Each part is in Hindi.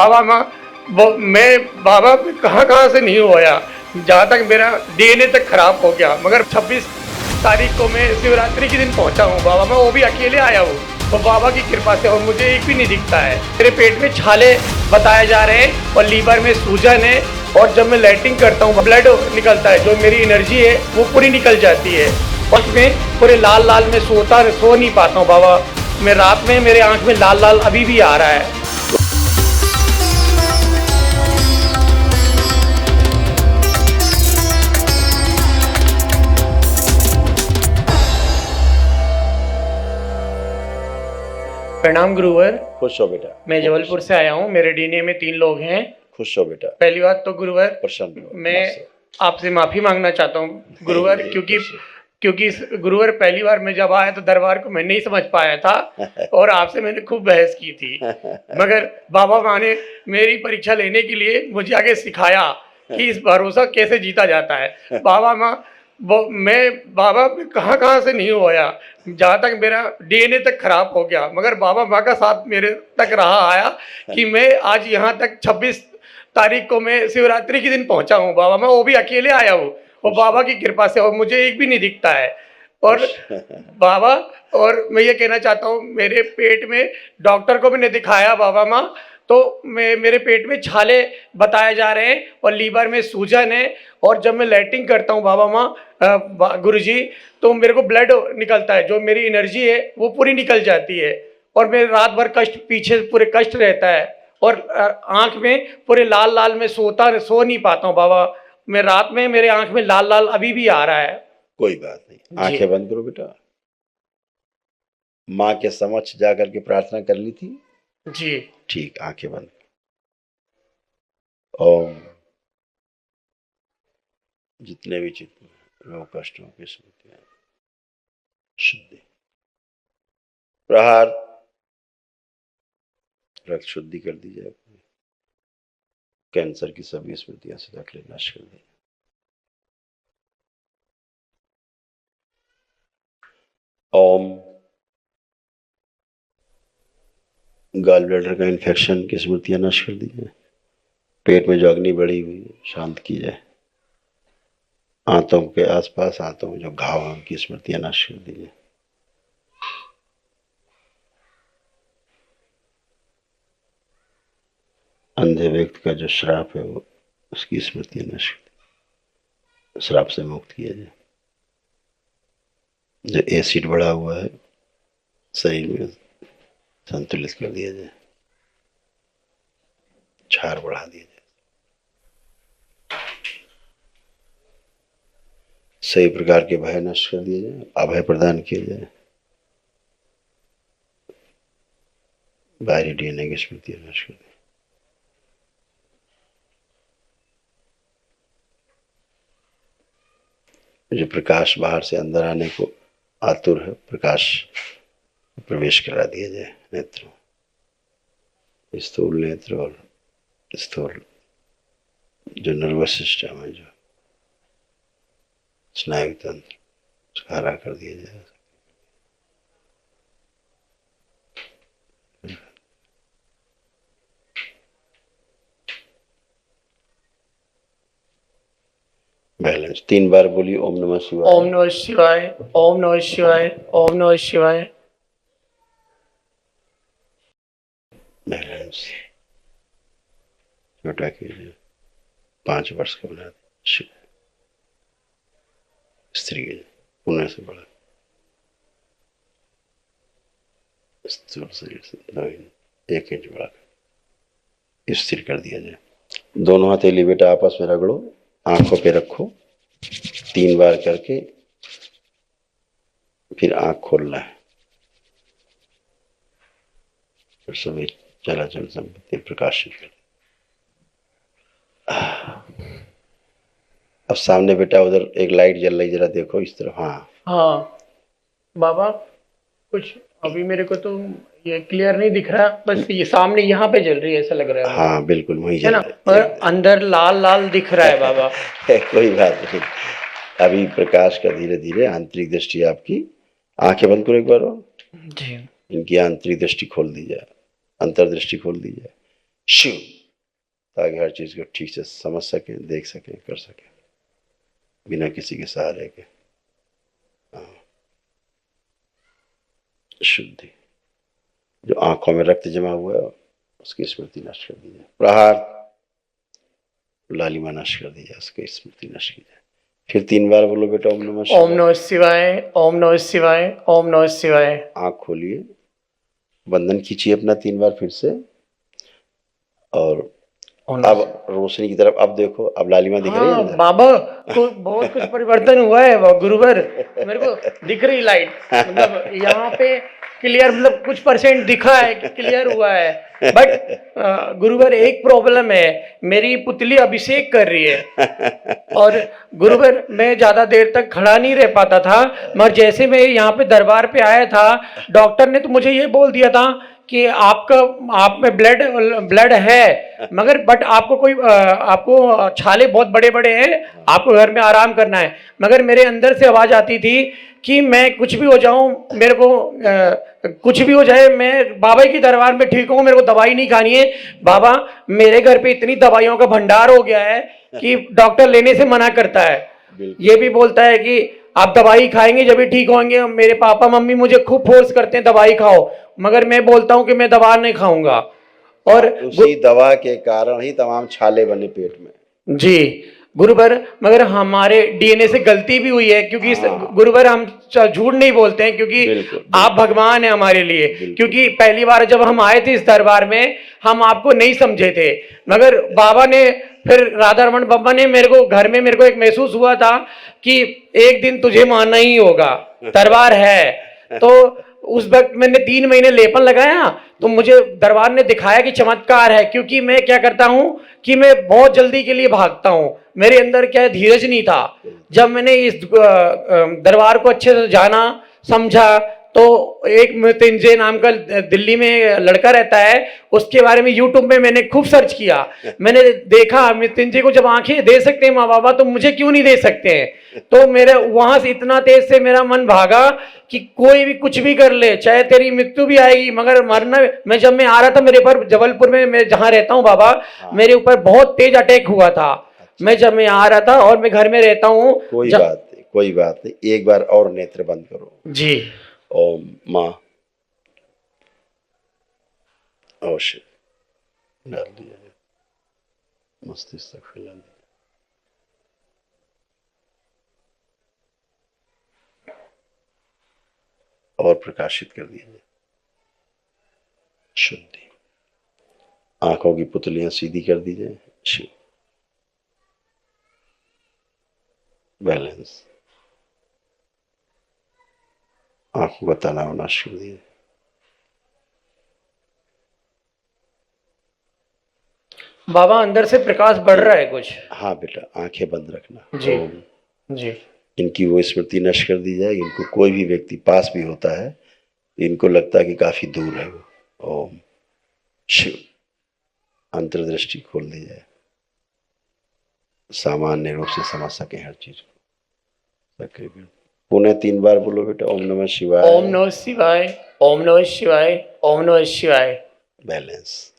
बाबा माँ मैं बाबा कहाँ कहाँ से नहीं होया, जहाँ तक मेरा डीएनए तक खराब हो गया, मगर 26 तारीख को मैं शिवरात्रि के दिन पहुँचा हूँ बाबा, मैं वो भी अकेले आया हूँ तो बाबा की कृपा से, और मुझे एक भी नहीं दिखता है। मेरे पेट में छाले बताए जा रहे हैं और लीवर में सूजन है, और जब मैं लैट्रिन करता हूँ ब्लड निकलता है, जो मेरी एनर्जी है वो पूरी निकल जाती है, और उसमें पूरे लाल लाल में सो नहीं पाता हूँ बाबा। मैं रात में मेरे आँख में लाल लाल अभी भी आ रहा है। प्रणाम गुरुवर। खुश हो बेटा। मैं जबलपुर से आया हूँ, मेरे डीएनए में 3 लोग हैं। खुश हो बेटा। पहली बात तो गुरुवर, प्रसन्न हो। मैं आपसे माफी मांगना चाहता हूँ गुरुवर, क्योंकि गुरुवर पहली बार मैं जब आया तो दरबार को मैं नहीं समझ पाया था और आपसे मैंने खूब बहस की थी, मगर बाबा माँ ने मेरी परीक्षा लेने के लिए मुझे आगे सिखाया कि इस भरोसा कैसे जीता जाता है। बाबा माँ मैं बाबा कहाँ कहाँ से नहीं होया, जहाँ तक मेरा डीएनए तक खराब हो गया, मगर बाबा माँ का साथ मेरे तक रहा आया कि मैं आज यहाँ तक 26 तारीख को मैं शिवरात्रि के दिन पहुँचा हूँ बाबा, मैं वो भी अकेले आया हूँ, वो बाबा की कृपा से, और मुझे एक भी नहीं दिखता है। और बाबा, और मैं ये कहना चाहता हूँ, मेरे पेट में डॉक्टर को भी नहीं दिखाया बाबा माँ, तो मेरे पेट में छाले बताए जा रहे हैं और लीवर में सूजन है, और जब मैं लैट्रिन करता हूँ बाबा माँ गुरुजी, तो मेरे को ब्लड निकलता है, जो मेरी एनर्जी है वो पूरी निकल जाती है, और मेरे रात भर कष्ट, पीछे पूरे कष्ट रहता है, और आँख में पूरे लाल लाल में सो नहीं पाता हूँ बाबा। मैं रात में मेरे आँख में लाल लाल अभी भी आ रहा है। कोई बात नहीं, आंखें बंद करो बेटा। माँ के समक्ष जाकर के प्रार्थना कर ली थी जी? ठीक, आंखें बंद। ओम। जितने भी चित्त रोग कष्टों की स्मृतियां शुद्धि, प्रहार, रक्त शुद्धि कर दी जाए, कैंसर की सभी स्मृतियां सदा के लिए नष्ट कर दी। ओम। गॉल ब्लैडर का इन्फेक्शन की स्मृतियां नष्ट कर दी जाए, पेट में जो अग्नि बढ़ी हुई शांत की जाए, आंतों के आसपास आंतों में जो घाव हैं उनकी स्मृतियां नष्ट कर दी जाए। अंधे व्यक्ति का जो श्राप है वो उसकी स्मृतियां नष्ट कर दी, श्राप से मुक्त किया जाए। जो एसिड बढ़ा हुआ है शरीर में संतुलित कर दिया जाए, क्षार बढ़ा दिया जाए, सही प्रकार के भय नष्ट कर दिए जाए, अभय प्रदान किया जाए, बाहरी डीएनए की स्मृतियां नष्ट कर दी। जो प्रकाश बाहर से अंदर आने को आतुर है, प्रकाश प्रवेश करा दिया जाए नेत्रों, स्थूल नेत्र और स्थूल जो नर्वस सिस्टम है, जो स्नायु तंत्र, उसका हरा कर दिया जाए। बैलेंस 3 बार बोलिए। ओम नमः शिवाय, ओम नमः शिवाय, ओम नमः शिवाय, ओम नमः शिवाय। बैलेंस छोटा कीजिए, 5 वर्ष का बना दे। स्त्री पुण्य से बड़ा, स्थूल शरीर से 1 इंच बड़ा स्थिर कर दिया जाए। दोनों हथेली बेटा आपस में रगड़ो, आंखों पे रखो 3 बार करके, फिर आंख खोलना है, फिर सभी चलाचल संपत्ति प्रकाशित कर। अब सामने बेटा उधर एक लाइट जल रही, जरा देखो इस तरफ। हाँ बाबा, कुछ अभी मेरे को तो ये क्लियर नहीं दिख रहा, बस ये सामने यहाँ पे जल रही है ऐसा लग रहा है। हाँ बिल्कुल वही है ना, और अंदर लाल लाल दिख रहा है बाबा। कोई बात नहीं, अभी प्रकाश का धीरे धीरे आंतरिक दृष्टि आपकी, आंखें बंद करो एक बार जी। इनकी आंतरिक दृष्टि खोल दी जाए, अंतर्दृष्टि खोल दी जाए। शिव ताकि हर चीज़ को ठीक से समझ सकें, देख सकें, कर सकें, बिना किसी के सहारे के। शुद्धि, जो आंखों में रक्त जमा हुआ है उसकी स्मृति नष्ट कर दी जाए। प्रहार, लालिमा नष्ट कर दी जाए, उसकी स्मृति नष्ट की जाए। फिर 3 बार बोलो बेटा ओम नमः शिवाय। ओम नमः शिवाय, ओम नमः शिवाय, ओम नमः शिवाय। आंख खोलिए, बंधन खींचिए अपना 3 बार फिर से, और अब रोशनी की तरफ अब देखो, अब लालिमा दिख रही है अंदर? बाबा को बहुत कुछ परिवर्तन हुआ है गुरुवर, मेरे को दिख रही लाइट, मतलब यहाँ पे क्लियर, मतलब कुछ परसेंट दिखा है कि क्लियर हुआ है। बट गुरुवर एक प्रॉब्लम है, मेरी पुतली अभिषेक कर रही है और गुरुवर मैं ज्यादा देर तक खड़ा नहीं रह पाता था, मगर जैसे मैं यहाँ पे दरबार पे आया था, डॉक्टर ने तो मुझे ये बोल दिया था कि आप में ब्लड है, मगर बट आपको छाले बहुत बड़े बड़े हैं, आपको घर में आराम करना है। मगर मेरे अंदर से आवाज आती थी कि मैं कुछ भी हो जाऊं, मेरे को कुछ भी हो जाए, मैं बाबा की दरबार में ठीक हूं, मेरे को दवाई नहीं खानी है। बाबा मेरे घर पे इतनी दवाइयों का भंडार हो गया है कि डॉक्टर लेने से मना करता है, ये भी बोलता है कि आप दवाई खाएंगे जब भी ठीक होंगे। मेरे पापा मम्मी मुझे खूब फोर्स करते हैं दवाई खाओ, मगर मैं बोलता हूं कि मैं दवा नहीं खाऊंगा। और उसी दवा के कारण ही तमाम छाले बने पेट में। जी गुरुवर, मगर हमारे डीएनए से गलती भी हुई है, क्योंकि गुरुवर हम झूठ नहीं बोलते हैं, क्योंकि बिल्कुल, आप भगवान हैं हमारे लिए। क्योंकि पहली बार जब हम आए थे इस दरबार में, हम आपको नहीं समझे थे, मगर बाबा ने, फिर राधा रमन बाबा ने मेरे को घर में, मेरे को एक महसूस हुआ था कि एक दिन तुझे मानना ही होगा, दरबार है। तो उस वक्त मैंने 3 महीने लेपन लगाया, तो मुझे दरबार ने दिखाया कि चमत्कार है। क्योंकि मैं क्या करता हूं कि मैं बहुत जल्दी के लिए भागता हूं, मेरे अंदर क्या धीरज नहीं था। जब मैंने इस दरबार को अच्छे से जाना समझा, तो एक मृत्युंजय नाम का दिल्ली में लड़का रहता है, उसके बारे में यूट्यूब में मैंने खूब सर्च किया। मैंने देखा मृत्युंजय को जब आंखें दे सकते हैं माँ बाबा, तो मुझे क्यों नहीं दे सकते हैं। तो मेरे वहां से इतना तेज से मेरा मन भागा कि कोई भी कुछ भी कर ले, चाहे तेरी मृत्यु भी आएगी, मगर मरना। जब मैं आ रहा था, मेरे पर जबलपुर में, मैं जहाँ रहता हूँ बाबा, मेरे ऊपर बहुत तेज अटैक हुआ था। जब मैं आ रहा था, और मैं घर में रहता हूँ। कोई बात नहीं, एक बार और नेत्र बंद करो जी। ओम माँ अवश्य डाल दिया, मस्तिष्क तक फैला दिया। और प्रकाशित कर दिया जाए। शुद्धि, आंखों की पुतलियां सीधी कर दी जाए। शिव, बैलेंस, आंखों का तनाव नाश कर दिया। बाबा अंदर से प्रकाश बढ़ रहा है कुछ। हाँ बेटा, आंखें बंद रखना। जी जी। इनकी वो स्मृति नष्ट कर दी जाए। इनको कोई भी व्यक्ति पास भी होता है, इनको लगता है कि काफी दूर है वो। ओम शिव, अंतर्दृष्टि खोल दी जाए, सामान्य रूप से समझ सके हर चीज को। पुणे 3 बार बोलो बेटा ओम नमः शिवाय, ओम नमः शिवाय, ओम नमः शिवाय, ओम नमः शिवाय। बैलेंस।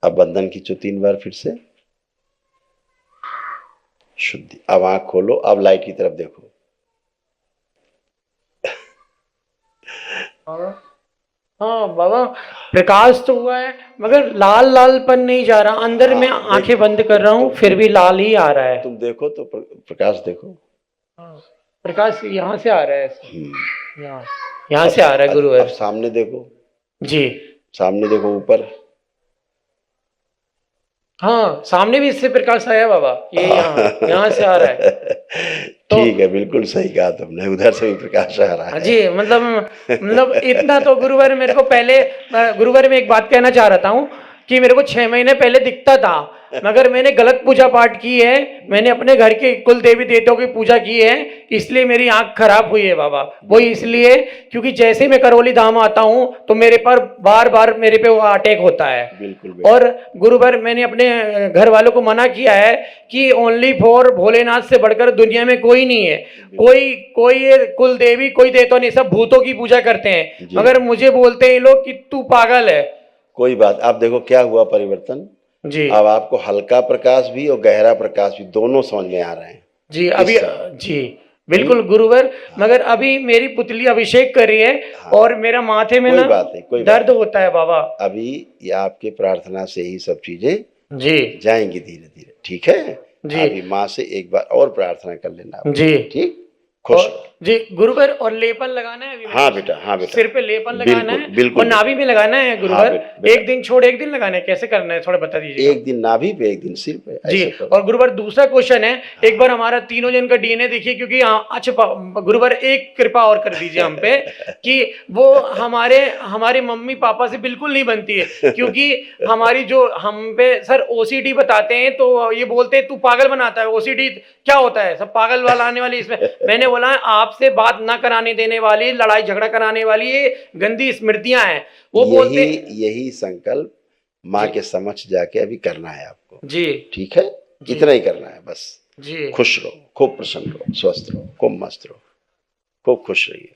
अब बंधन खींचो 3 बार फिर से। शुद्धि, अब आंख खोलो, अब लाइट की तरफ देखो। हाँ बाबा, प्रकाश तो हुआ है, मगर लाल लालपन नहीं जा रहा अंदर। मैं आंखें बंद कर रहा हूँ, फिर भी लाल ही आ रहा है। तुम देखो तो प्रकाश देखो। प्रकाश यहाँ से आ रहा है, यहाँ से आ रहा है गुरुवर। सामने देखो जी, सामने देखो, ऊपर। हाँ, सामने भी इससे प्रकाश आया बाबा, ये यहाँ से आ रहा है। ठीक है, बिल्कुल सही कहा तुमने, उधर से भी प्रकाश आ रहा है। जी, मतलब इतना तो गुरुवर मेरे को पहले, गुरुवर में एक बात कहना चाह रहा हूँ कि मेरे को 6 महीने पहले दिखता था, मगर मैंने गलत पूजा पाठ की है। मैंने अपने घर के कुल देवी देवताओं की पूजा की है, इसलिए मेरी आंख खराब हुई है बाबा। वो इसलिए क्योंकि जैसे मैं करौली धाम आता हूँ, तो मेरे पर बार बार मेरे पे वो अटैक होता है। बिल्कुल। और गुरुवर मैंने अपने घर वालों को मना किया है कि ओनली फॉर भोलेनाथ से बढ़कर दुनिया में कोई नहीं है। कोई कुल देवी, कोई देवता नहीं, सब भूतों की पूजा करते हैं। मगर मुझे बोलते हैं लोग कि तू पागल है। कोई बात, आप देखो क्या हुआ परिवर्तन। जी अब आपको हल्का प्रकाश भी और गहरा प्रकाश भी दोनों समझ में आ रहे हैं। जी अभी इस समय। जी बिल्कुल गुरुवर, मगर अभी मेरी पुतली अभिषेक कर रही है हाँ। और मेरा माथे में कोई ना बात नहीं, कोई दर्द बात होता है बाबा। अभी ये आपके प्रार्थना से ही सब चीजें जी जाएंगी धीरे धीरे, ठीक है। जी अभी माँ से एक बार और प्रार्थना कर लेना आप। जी ठीक, खुश और रहो। जी गुरुवर, और लेपन लगाना है अभी हाँ मेरे बेटा, हाँ बेटा, सिर पे लेपन लगाना बिल्कुल है बिल्कुल और नाभि में लगाना है हाँ गुरुवर। बेटा, एक दिन छोड़ एक दिन लगाना है, कैसे करना है थोड़ा बता दीजिएगा। एक दिन नाभि पे एक दिन सिर पे, जी। ऐसे करो। और गुरुवर दूसरा क्वेश्चन है, एक बार हमारा तीनों जन का डीएनए देखिए, क्योंकि अच्छा गुरुवर एक कृपा और कर दीजिए हम पे कि वो हमारे मम्मी पापा से बिल्कुल नहीं बनती है, क्योंकि हमारी जो हम पे सर ओसीडी बताते हैं, तो ये बोलते हैं तू पागल बनाता है। ओसीडी क्या होता है, सब पागल वाला आने वाली इसमें। मैंने बोला आपसे बात ना कराने देने वाली, लड़ाई झगड़ा कराने वाली ये गंदी स्मृतियां हैं। वो बोलते यही संकल्प माँ के समक्ष जाके अभी करना है आपको। जी ठीक है, इतना ही करना है बस। जी खुश रहो, खूब प्रसन्न रहो, स्वस्थ रहो, खूब मस्त रहो, खूब खुश रहिए।